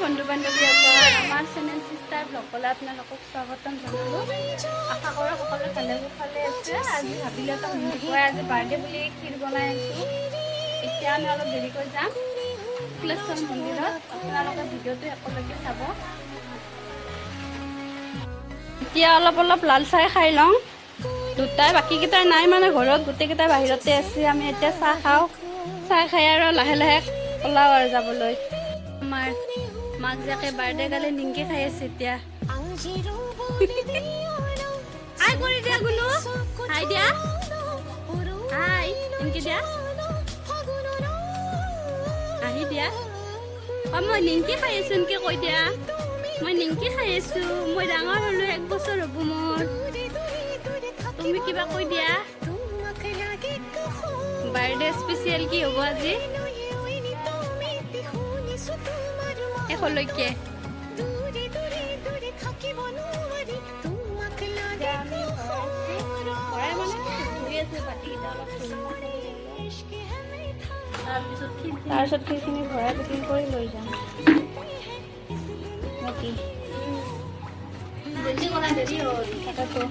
বন্ধু বান্ধৱী আমাৰ চেনেল চিষ্টাৰ ব্লগলৈ আপোনালোকক স্বাগতম জনালোঁ। আশা কৰোঁ সকলো ভালে কুশলে আছে। আজি ভাবিলোঁ এটা দুপৰীয়া আজি বাৰ্থডে বুলি ক্ষীৰ বনাই আছোঁ। এতিয়া আমি অলপ দেৰিকৈ যাম শুক্লেশ্বৰ মন্দিৰত। আপোনালোকে ভিডিঅ'টো একেলগে চাব। এতিয়া অলপ লাল চাহ খাই লওঁ। দুটাই বাকীকেইটাই নাই মানে ঘৰত, গোটেইকেইটা বাহিৰতে আছে। আমি এতিয়া চাহ খাওঁ। চাহ খাই আৰু লাহে লাহে ওলাওঁ আৰু যাবলৈ। আমাৰ মাক যাকে বাৰ্থডে গালে নিমকি খাই আছে এতিয়া। হাই কৰি দিয়া গুলো, হাই দিয়া, হাই নিমকি দিয়া, আহি দিয়া। মই নিমকি খাই আছো এনেকে কৈ দিয়া। মই নিমকি খাই আছো। মই ডাঙৰ হলো, 1 বছৰ হ'ব মোৰ। তুমি কিবা কৈ দিয়া। বাৰ্থডে স্পেচিয়েল কি হ'ব আজি? এখলৈকে তাৰপিছত সেইখিনি ভৰাই পেকিং কৰি লৈ যাম নেকি? তাকেতো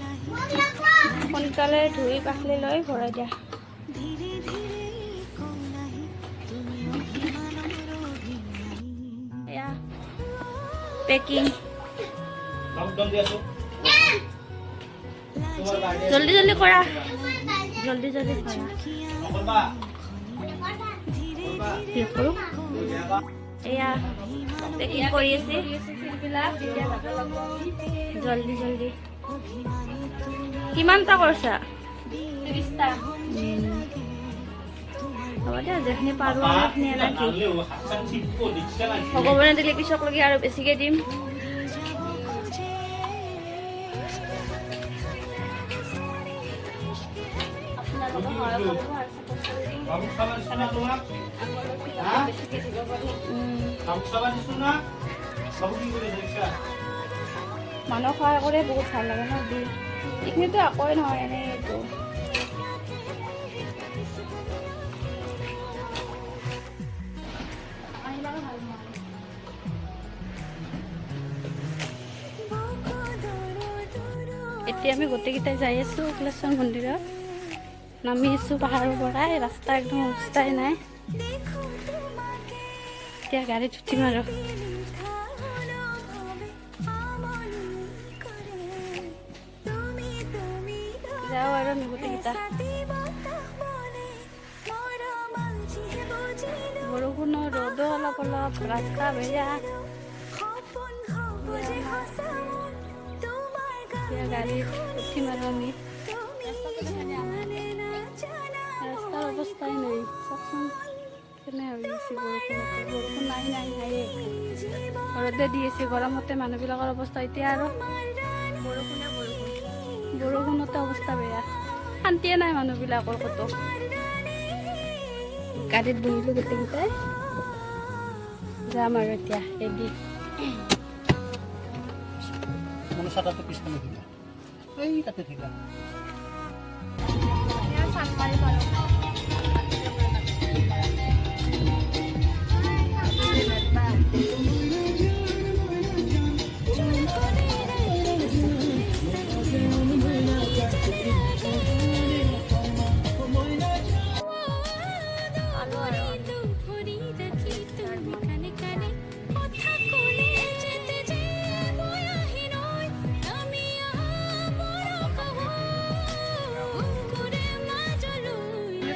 সোনকালে ধুই পাখলি লৈ ভৰাই দিয়া। এয়া পেকিং জলদি জলদি কৰা, জলদি জলদি কৰা। এয়া পেকিং কৰি আছে জলদি জলদি। কিমানটা কৰিছা? 30টা। হ'ব দিয়া, যেখিনি পাৰোঁ সেইখিনি নাকি ভগৱানে দিলে পিছকলৈকে আৰু বেছিকৈ দিম। মানুহ সহায় কৰি বহুত ভাল লাগে ন দি। এইখিনিতো একোৱেই নহয়, এনেই এইটো এতিয়া আমি গোটেইকেইটাই যাই আছোঁ শুক্লেশ্বৰ মন্দিৰত। নামি আছোঁ পাহাৰৰ পৰাই। ৰাস্তা একদম অৱস্থাই নাই। এতিয়া গাড়ীত উঠিম আৰু যাওঁ আৰু আমি গোটেইকেইটা। বৰষুণো ৰ'দো অলপ ৰাস্তা বেয়া। এতিয়া গাড়ীত উঠিম আৰু আমি। ৰাস্তাৰ অৱস্থাই নাই, চাওকচোন কেনে হৈ আছে। বৰষুণ নাই নাইয়ে, ঘৰতে দি আছে। গৰমতে মানুহবিলাকৰ অৱস্থা এতিয়া আৰু বৰষুণতে অৱস্থা বেয়া। শান্তিয়ে নাই মানুহবিলাকৰ ক'তো। গাড়ীত বহিলোঁ গোটেইকেইটাই, যাম আৰু এতিয়া ৰেডি। চাটাটো পিছফালে দিলা, এই তাতে দিলা।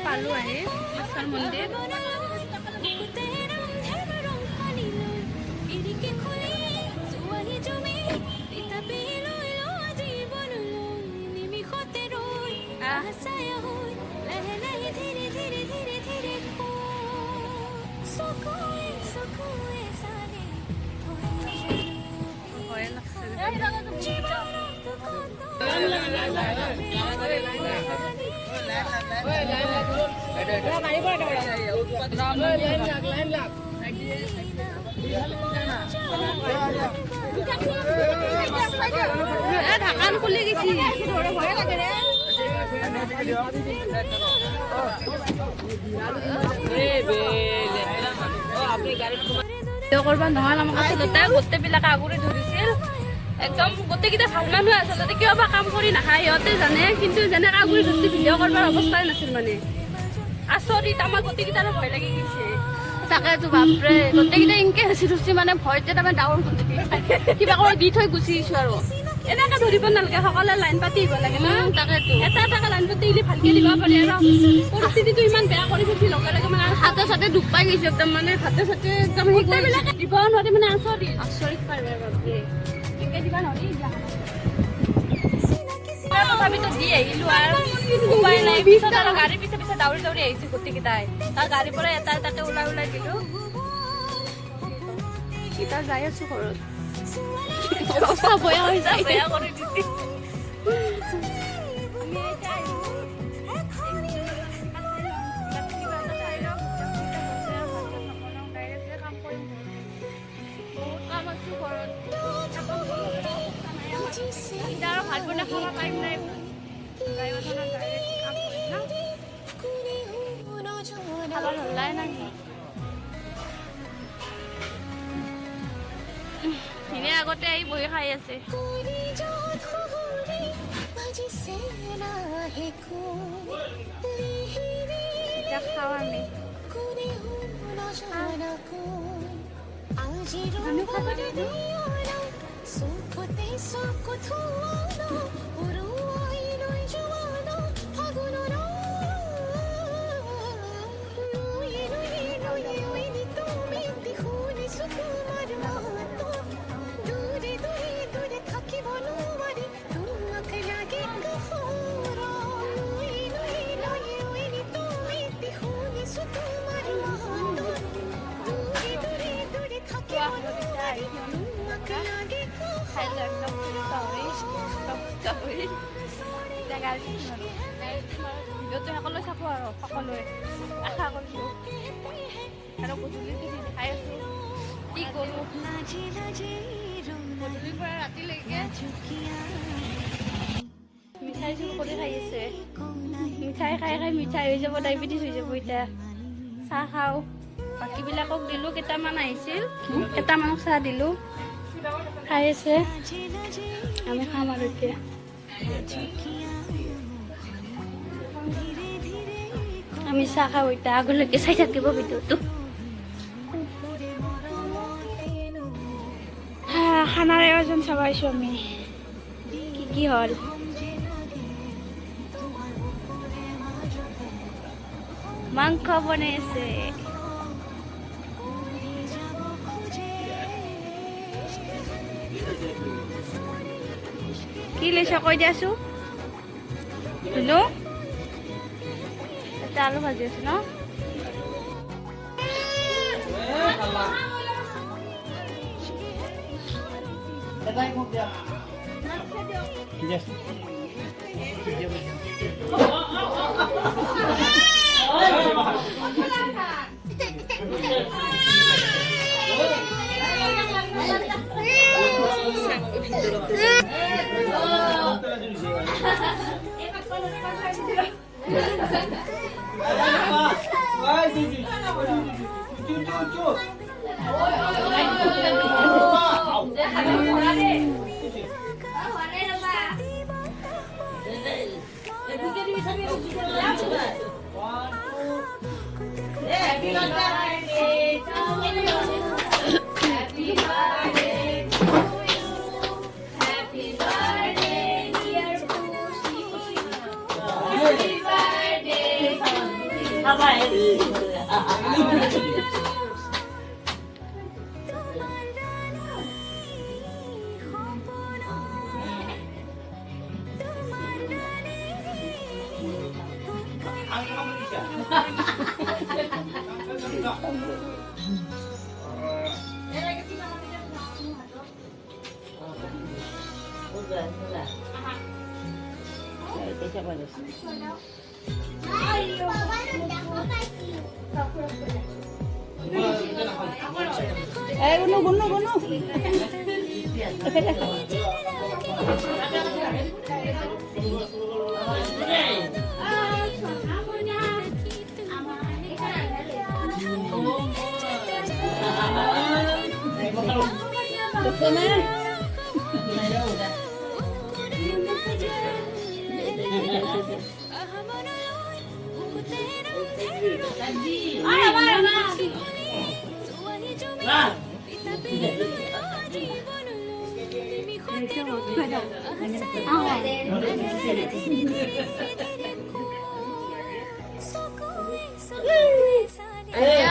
পালো আহি শুক্লেশ্বৰ মন্দিৰ। ঢাকান খুলি গেছি ভয় লাগে ৰে। আপনি গাড়ি ভিডিঅ' কৰিব নহ'ল আমাক আচলতে গোটেইবিলাকে আগুৰি ধৰিছিল একদম গোটেইকেইটা ভাল মানুহ আচলতে কিয় বা কাম কৰি নাখায় সিহঁতে জানে কিন্তু যেনেকৈ আগুৰি ধৰিছে ভিডিঅ' কৰাৰ অৱস্থাই নাছিল মানে আচৰিত আমাৰ গোটেইকেইটাৰো ভয় লাগি গৈছে তাকেতো বাপৰে গোটেইকেইটা এনেকৈ হেঁচি ধৰিছে মানে ভয়তে তাৰমানে ডাঙৰ কিবা কৰি দি থৈ গুচি আহিছোঁ আৰু এনেকৈ ধৰিব নালাগে সকলোৱে লাইন পাতি আহিব লাগে ন তাকেতো এটা এটাকৈ লাইন পাতি আহিলে ভালকৈ দিব পাৰি আৰু পৰিস্থিতিটো ইমান বেয়া কৰি ফুটি লগে লগে মানে হাতে চাতে দুখ পাই গৈছে একদম মানে হাতে চাতে একদম গোটেইবিলাকে দিব নোৱাৰি মানে আচৰিত পাৰে বাপৰে এনেকৈ দিব নোৱাৰি তথাপিতো দি আহিলোঁ আৰু উপায় নাই পিছত আৰু গাড়ীৰ পিছে পিছে দৌৰি দৌৰি আহিছোঁ গোটেইকেইটাই তাৰ গাড়ীৰ পৰা এটা এটাকে ওলাই দিলোঁ এতিয়া যাই আছোঁ ঘৰত অৱস্থা বেয়া হৈ যায় বেয়া কৰি দিছে ভাত বনাই খাব টাইম নাই খাবার হল্লাই নাকি এনে আগতে আহি বহি খাই আছে এতিয়া খাওঁ আমি খাব ভিডিঅ'টো সকলোৱে চাব আৰু সকলোৱে আশা কৰিছোঁ আৰু গধূলি খাই আছোঁ কি কৰোঁ গধূলিৰ পৰা ৰাতিলৈকে মিঠাই চুৰ কৰি খাই আছে মিঠাই খাই খাই মিঠাই হৈ যাব ডায়েবেটিছ হৈ যাব এতিয়া চাহ খাওঁ বাকীবিলাকক দিলোঁ কেইটামান আহিছিল কেইটামানক চাহ দিলোঁ খাই আছে আমি খাম আৰু এতিয়া আমি চাহ খাওঁ এতিয়া আগলৈকে চাই থাকিব ভিডিঅ'টো খানাৰ আয়োজন চাব আহিছোঁ আমি কি হ'ল মাংস বনাইছে কি লৈছ কৈ দিয়াছোঁ হেল্ল' এটা আলু ভাজি আছে ন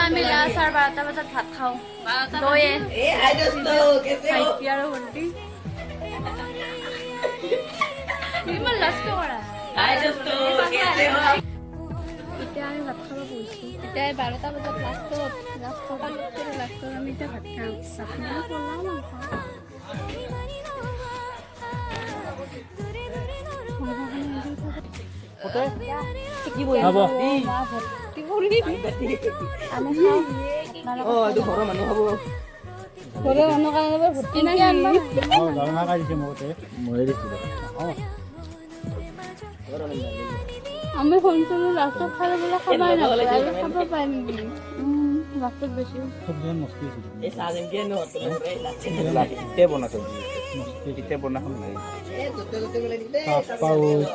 আমি লাষ্ট আৰু 12টা বজাত ভাত খাওঁ দয়ে ভাইটি আৰু ভণ্টি ইমান লাষ্ট কৰা এতিয়া আমি ভাত খাব বহিছোঁ এতিয়া 12টা বজাত লাষ্টত আমি এতিয়া ভাত খাওঁ পলাও আমি শুনিছিলো লাষ্টত খালে বোলে খাবাই নাপায় খাব পাই নেকি লাষ্টত বেছি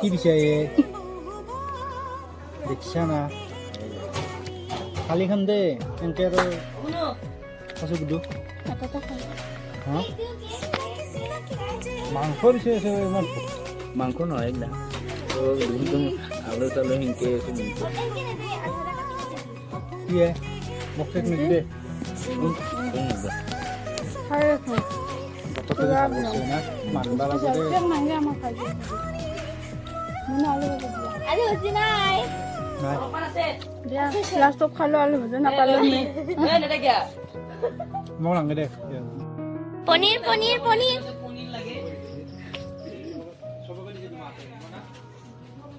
কি বিচাৰে দেখিছা না খালিখন দে এনেকে আৰু খাইছো বুধু হা মাংস দিছে ইমান মাংস নহয় এইবিলাক আলু তালু সেনেকে কি মোক চেক নিদি দে মানবা লাগে নাই লাষ্টত খালো আলু ভাজা নাপালো মোক নালাগে দে পনীৰ পনীৰ পনীৰ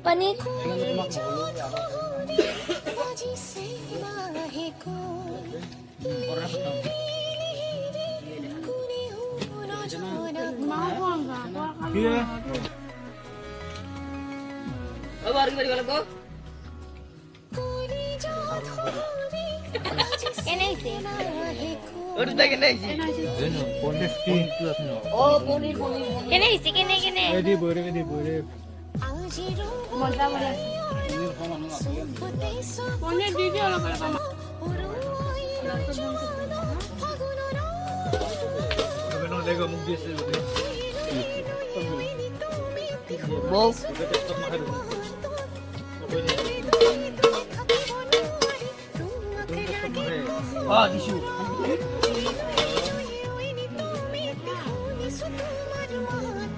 পনীৰ কি মজা বনাইছে পনীৰ দি দিওঁ অলপ মোক দিছে দিছো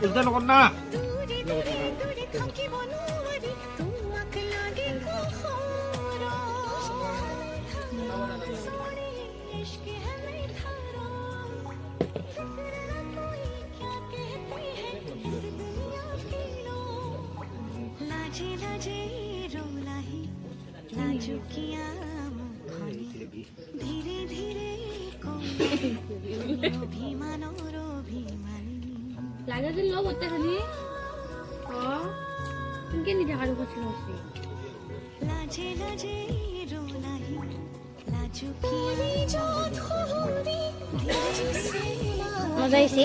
উল্টা নকৰ না লাগে যে লগ হতে খালি কেনকে নি দেখা কৰছিল মজা আইছে